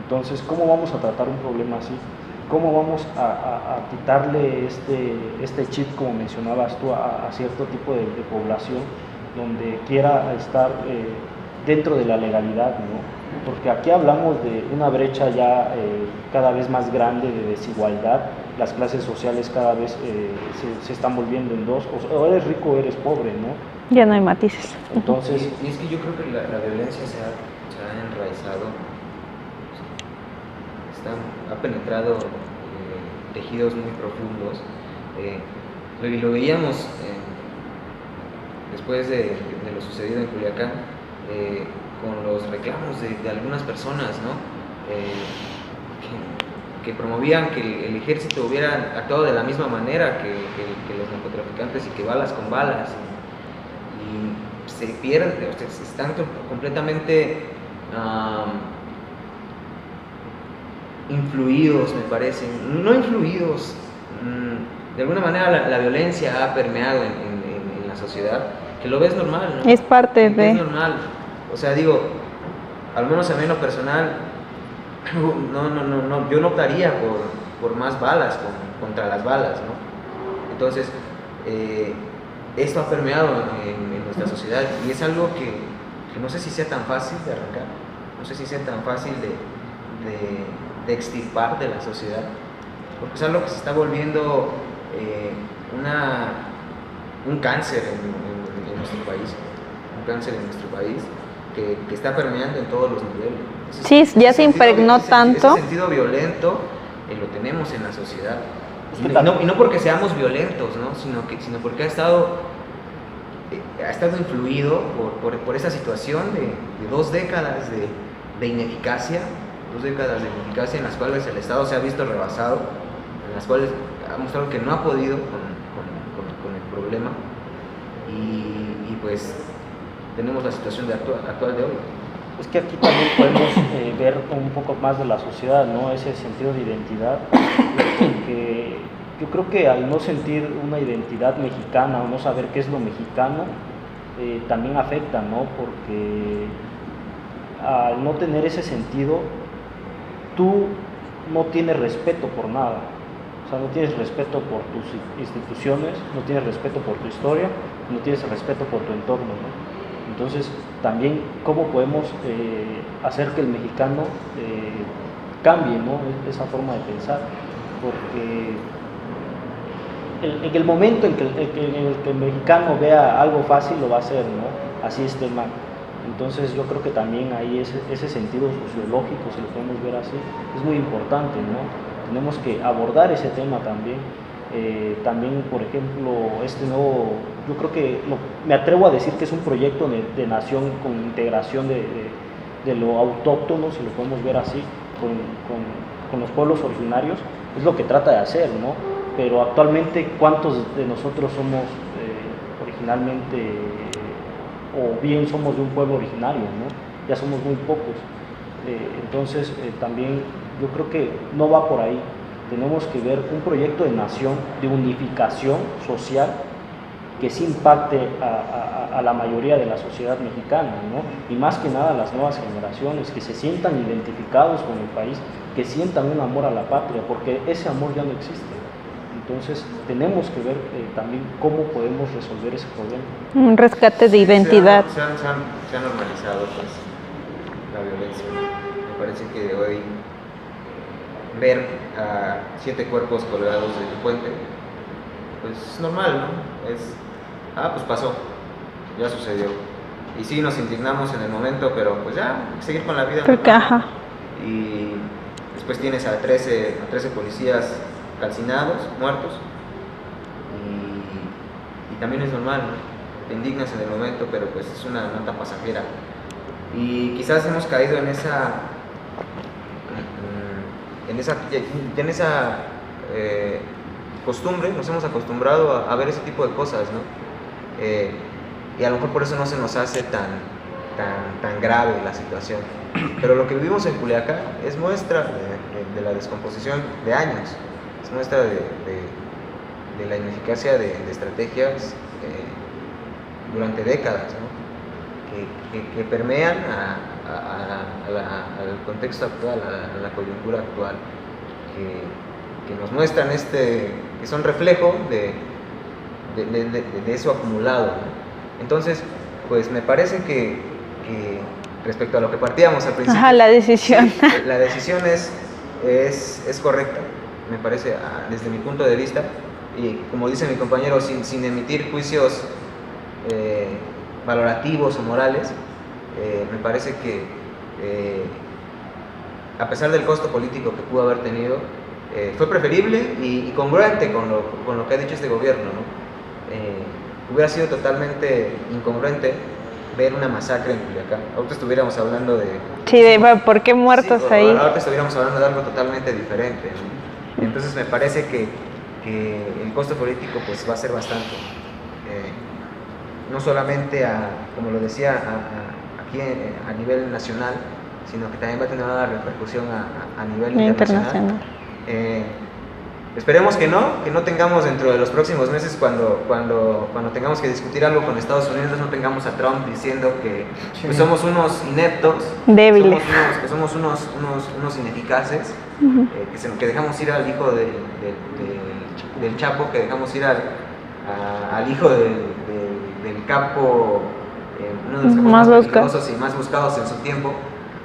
Entonces, ¿cómo vamos a tratar un problema así? ¿Cómo vamos a quitarle este chip, como mencionabas tú, a cierto tipo de población donde quiera estar dentro de la legalidad, ¿no? Porque aquí hablamos de una brecha ya cada vez más grande de desigualdad. Las clases sociales cada vez se están volviendo en dos, o eres rico o eres pobre, ¿no? Ya no hay matices. Entonces, y es que yo creo que la violencia se ha enraizado, ha penetrado tejidos muy profundos, y lo veíamos después de lo sucedido en Culiacán, con los reclamos de algunas personas, ¿no? Que promovían que el ejército hubiera actuado de la misma manera que los narcotraficantes, y que balas con balas, y se pierden, o sea, están completamente influidos, me parece, no influidos, de alguna manera la violencia ha permeado en la sociedad, que lo ves normal, ¿no? Es parte de... Es normal, o sea, digo, al menos a mí en lo personal, no, yo no optaría por más balas contra las balas, ¿no? Entonces, esto ha permeado en nuestra sociedad, y es algo que no sé si sea tan fácil de arrancar, no sé si sea tan fácil de extirpar de la sociedad, porque es algo que se está volviendo un cáncer en nuestro país, que está permeando en todos los niveles. Sí, ya se impregnó tanto. Ese sentido violento lo tenemos en la sociedad, y no porque seamos violentos, ¿no? sino porque ha estado influido por esa situación de 2 décadas de ineficacia, 2 décadas de ineficacia en las cuales el Estado se ha visto rebasado, en las cuales ha mostrado que no ha podido con el problema, y pues tenemos la situación actual de hoy. Es que aquí también podemos ver un poco más de la sociedad, ¿no? Ese sentido de identidad, que yo creo que al no sentir una identidad mexicana o no saber qué es lo mexicano, también afecta, ¿no? Porque al no tener ese sentido, tú no tienes respeto por nada. O sea, no tienes respeto por tus instituciones, no tienes respeto por tu historia, no tienes respeto por tu entorno, ¿no? Entonces, también, ¿cómo podemos hacer que el mexicano cambie, ¿no? Esa forma de pensar? Porque en el momento en que el mexicano vea algo fácil, lo va a hacer, ¿no? Así esté mal. Entonces, yo creo que también ahí ese sentido sociológico, si lo podemos ver así, es muy importante, ¿no? Tenemos que abordar ese tema también. También, por ejemplo, este nuevo yo creo que me atrevo a decir que es un proyecto de nación con integración de lo autóctono, si lo podemos ver así, con los pueblos originarios, es lo que trata de hacer, ¿no? Pero actualmente, ¿cuántos de nosotros somos originalmente, o bien somos de un pueblo originario, ¿no? Ya somos muy pocos. Entonces, también yo creo que no va por ahí. Tenemos que ver un proyecto de nación, de unificación social, que sí impacte a la mayoría de la sociedad mexicana, ¿no? Y más que nada a las nuevas generaciones, que se sientan identificados con el país, que sientan un amor a la patria, porque ese amor ya no existe. Entonces tenemos que ver también cómo podemos resolver ese problema. Un rescate de identidad. Se ha normalizado pues, la violencia. Me parece que hoy ver a 7 cuerpos colgados del puente, pues es normal, ¿no? Pues pasó, ya sucedió. Y sí, nos indignamos en el momento, pero pues ya, hay que seguir con la vida. Porque, ajá. Y después tienes a 13 policías calcinados, muertos, y también es normal, ¿no? Te indignas en el momento, pero pues es una nota pasajera. Y quizás hemos caído en esa costumbre, nos hemos acostumbrado a ver ese tipo de cosas, ¿no? Y a lo mejor por eso no se nos hace tan grave la situación. Pero lo que vivimos en Culiacán es muestra de la descomposición de años, es muestra de la ineficacia de estrategias durante décadas, ¿no? que permean al contexto actual, a la coyuntura actual, que nos muestran que son reflejo de eso acumulado, ¿no? Entonces, pues me parece que respecto a lo que partíamos al principio, Ajá, la decisión. Sí, la decisión es correcta, me parece, desde mi punto de vista, y como dice mi compañero, sin emitir juicios valorativos o morales, me parece que a pesar del costo político que pudo haber tenido, fue preferible y congruente con lo que ha dicho este gobierno, ¿no? Hubiera sido totalmente incongruente ver una masacre en Culiacán. Ahorita estuviéramos hablando de... Sí, ¿por qué muertos sí, ahí? Ahorita estuviéramos hablando de algo totalmente diferente, ¿no? Entonces me parece que el costo político pues va a ser bastante. No solamente, como lo decía, aquí a nivel nacional, sino que también va a tener una repercusión a nivel internacional. Esperemos que no tengamos dentro de los próximos meses, cuando tengamos que discutir algo con Estados Unidos, no tengamos a Trump diciendo que pues, somos unos ineptos, débiles, que somos unos ineficaces, que dejamos ir al hijo del Chapo, que dejamos ir al hijo del capo, uno de los capos más peligrosos y más buscados en su tiempo.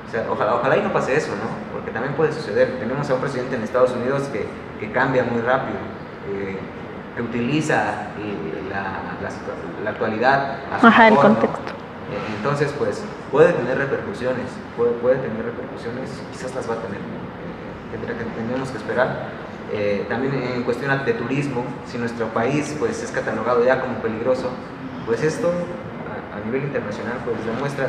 O sea, ojalá y no pase eso, ¿no? Porque también puede suceder. Tenemos a un presidente en Estados Unidos que cambia muy rápido, que utiliza la actualidad a su favor, el contexto. ¿no? Entonces, pues, puede tener repercusiones, quizás las va a tener. Tenemos que esperar. También en cuestión de turismo, si nuestro país pues, es catalogado ya como peligroso, pues esto a nivel internacional pues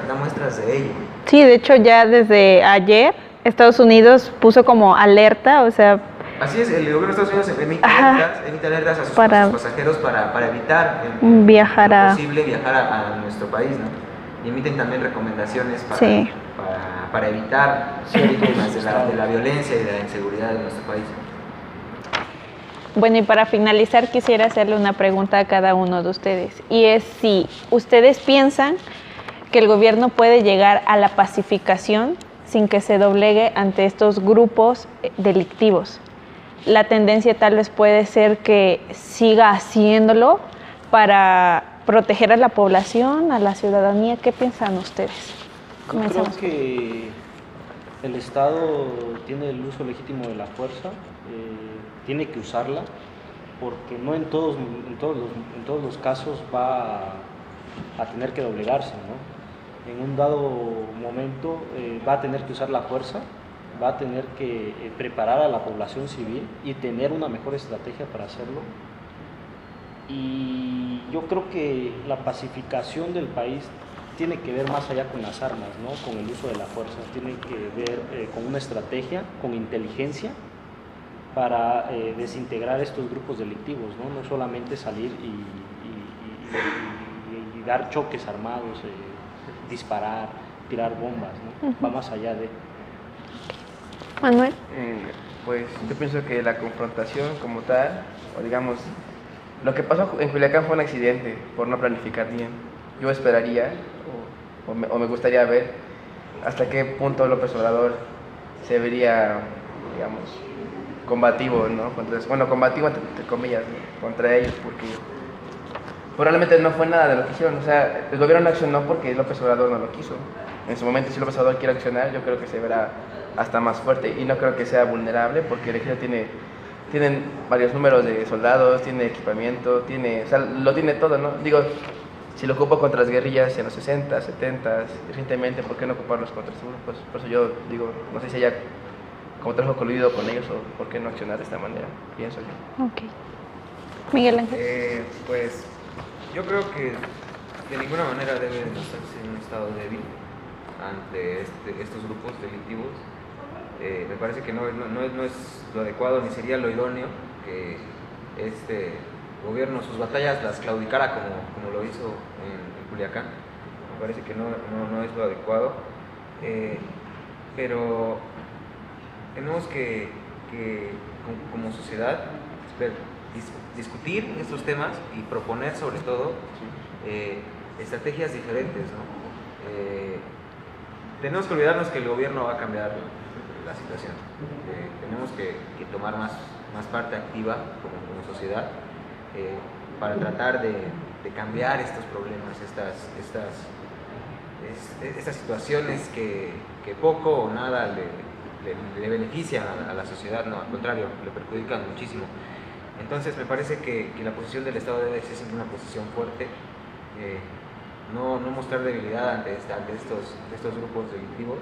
da muestras de ello. Sí, de hecho ya desde ayer Estados Unidos puso como alerta, o sea... Así es, el gobierno de Estados Unidos emite alertas a sus pasajeros para evitar viajar a nuestro país, ¿no? Y emiten también recomendaciones para evitar víctimas de la violencia y de la inseguridad de nuestro país. Bueno, y para finalizar quisiera hacerle una pregunta a cada uno de ustedes, y es si ustedes piensan que el gobierno puede llegar a la pacificación sin que se doblegue ante estos grupos delictivos. La tendencia tal vez puede ser que siga haciéndolo para proteger a la población, a la ciudadanía. ¿Qué piensan ustedes? Yo creo que el Estado tiene el uso legítimo de la fuerza, tiene que usarla, porque no en todos los casos va a tener que doblegarse, ¿no? En un dado momento va a tener que usar la fuerza, va a tener que preparar a la población civil y tener una mejor estrategia para hacerlo. Y yo creo que la pacificación del país tiene que ver más allá con las armas, ¿no? Con el uso de la fuerza, tiene que ver con una estrategia, con inteligencia para desintegrar estos grupos delictivos, ¿no? No solamente salir y dar choques armados, disparar, tirar bombas, ¿no? Va más allá de... Manuel. Pues yo pienso que la confrontación como tal, o digamos, lo que pasó en Culiacán fue un accidente por no planificar bien. Yo esperaría, o me gustaría ver, hasta qué punto López Obrador se vería, digamos, combativo, ¿no? Combativo entre comillas, ¿no? Contra ellos, porque probablemente no fue nada de lo que hicieron. O sea, el gobierno no accionó porque López Obrador no lo quiso. En su momento, si López Obrador quiere accionar, yo creo que se verá hasta más fuerte, y no creo que sea vulnerable, porque el ejército tienen varios números de soldados, tiene equipamiento, o sea, lo tiene todo, ¿no? Digo, si lo ocupó contra las guerrillas en los 60, 70, recientemente, ¿por qué no ocuparlos contra estos grupos? Por eso yo digo, no sé si haya como trabajo coludido con ellos, o por qué no accionar de esta manera, pienso yo. Ok. Miguel Ángel. Pues yo creo que de ninguna manera debe demostrarse un estado débil ante estos grupos delictivos. Me parece que no es lo adecuado ni sería lo idóneo que este gobierno sus batallas las claudicara como lo hizo en Culiacán. Me parece que no es lo adecuado, pero tenemos que como sociedad discutir estos temas y proponer sobre todo estrategias diferentes, ¿no? Tenemos que olvidarnos que el gobierno va a cambiar la situación. Tenemos que tomar más parte activa como sociedad para tratar de cambiar estos problemas, estas situaciones que poco o nada le benefician a la sociedad, no, al contrario, le perjudican muchísimo. Entonces me parece que la posición del Estado debe ser siempre una posición fuerte, no mostrar debilidad ante estos grupos delictivos,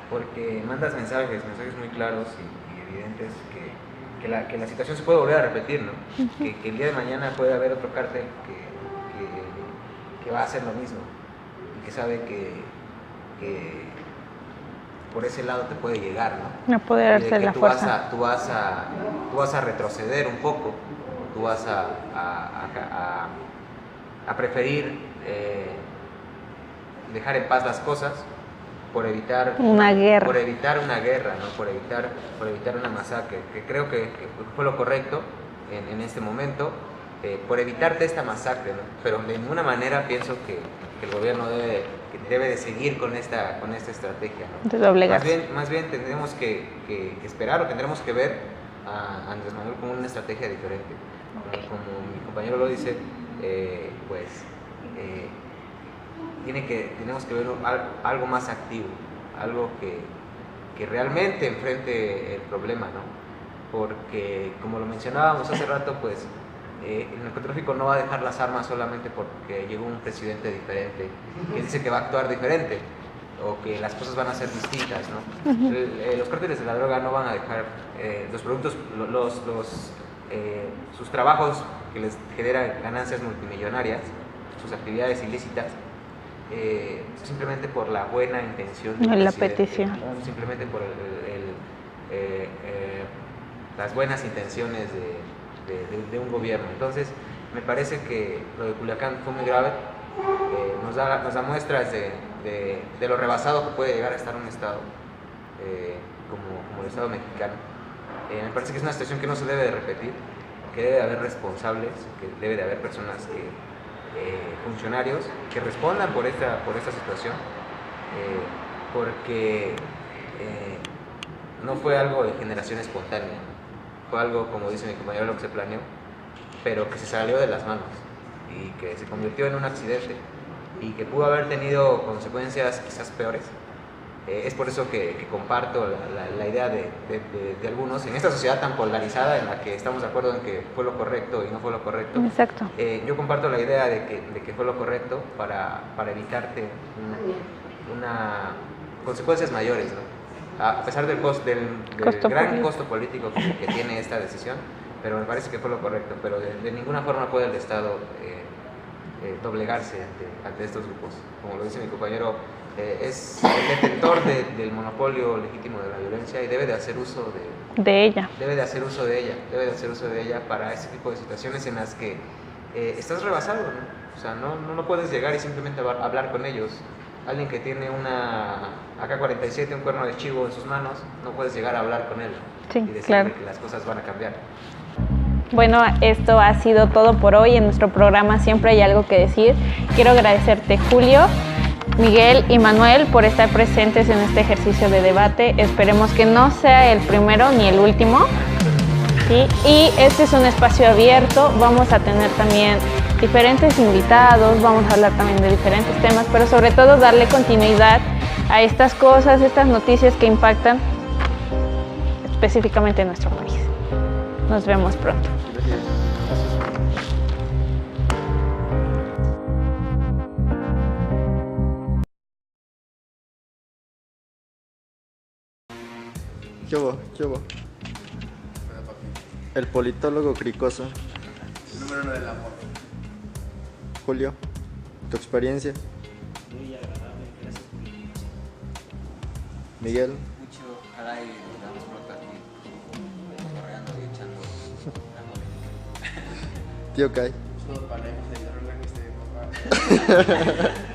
porque mandas mensajes muy claros y evidentes que la situación se puede volver a repetir, ¿no? Que el día de mañana puede haber otro cártel que va a hacer lo mismo y que sabe que por ese lado te puede llegar, ¿no? No poder hacer la fuerza. Tú vas a retroceder un poco, tú vas a preferir dejar en paz las cosas por evitar una guerra, ¿no? por evitar una masacre, que creo que fue lo correcto en este momento, por evitarte esta masacre, ¿no? Pero de ninguna manera pienso que el gobierno debe de seguir con esta estrategia, ¿no? De doblegarse. Más bien tendremos que esperar, o tendremos que ver a Andrés Manuel como una estrategia diferente. Okay. Como mi compañero lo dice, tenemos que ver algo más activo, algo que realmente enfrente el problema, ¿no? Porque, como lo mencionábamos hace rato, pues el narcotráfico no va a dejar las armas solamente porque llegó un presidente diferente que dice que va a actuar diferente o que las cosas van a ser distintas, ¿no? Los cárteles de la droga no van a dejar los productos, sus trabajos que les generan ganancias multimillonarias, sus actividades ilícitas, simplemente por la buena intención del la presidente, petición, ¿no? Simplemente por las buenas intenciones de un gobierno. Entonces me parece que lo de Culiacán fue muy grave, nos da muestras de lo rebasado que puede llegar a estar un estado como el estado mexicano. Me parece que es una situación que no se debe de repetir, que debe de haber responsables, que debe de haber personas funcionarios que respondan por esta situación, porque no fue algo de generación espontánea, fue algo, como dice mi compañero, lo que se planeó, pero que se salió de las manos y que se convirtió en un accidente y que pudo haber tenido consecuencias quizás peores. Es por eso que comparto la idea de algunos en esta sociedad tan polarizada en la que estamos de acuerdo en que fue lo correcto y no fue lo correcto. Exacto. Yo comparto la idea de que fue lo correcto para evitarte consecuencias mayores, ¿no? A pesar del gran costo político que tiene esta decisión, pero me parece que fue lo correcto, pero de ninguna forma puede el Estado doblegarse ante estos grupos. Como lo dice mi compañero, es el detentor del monopolio legítimo de la violencia y debe de hacer uso de ella. Debe de hacer uso de ella para este tipo de situaciones en las que estás rebasado, ¿no? O sea, no puedes llegar y simplemente hablar con ellos. Alguien que tiene una AK-47, un cuerno de chivo en sus manos, no puedes llegar a hablar con él, ¿no? Sí, Y decirle claro. que las cosas van a cambiar. Bueno, esto ha sido todo por hoy en nuestro programa Siempre hay algo que decir. Quiero agradecerte, Julio, Miguel y Manuel, por estar presentes en este ejercicio de debate. Esperemos que no sea el primero ni el último. ¿Sí? Y este es un espacio abierto. Vamos a tener también diferentes invitados, vamos a hablar también de diferentes temas, pero sobre todo darle continuidad a estas cosas, estas noticias que impactan específicamente en nuestro país. Nos vemos pronto. ¿Qué hubo? ¿Qué hubo? El politólogo cricoso. El número 1 del amor. Julio, tu experiencia. Muy agradable, gracias por la invitación. Miguel, Mucho, ojalá y nos veamos pronto aquí, correando y echando la polémica. tío Kai. Solo para el de papá.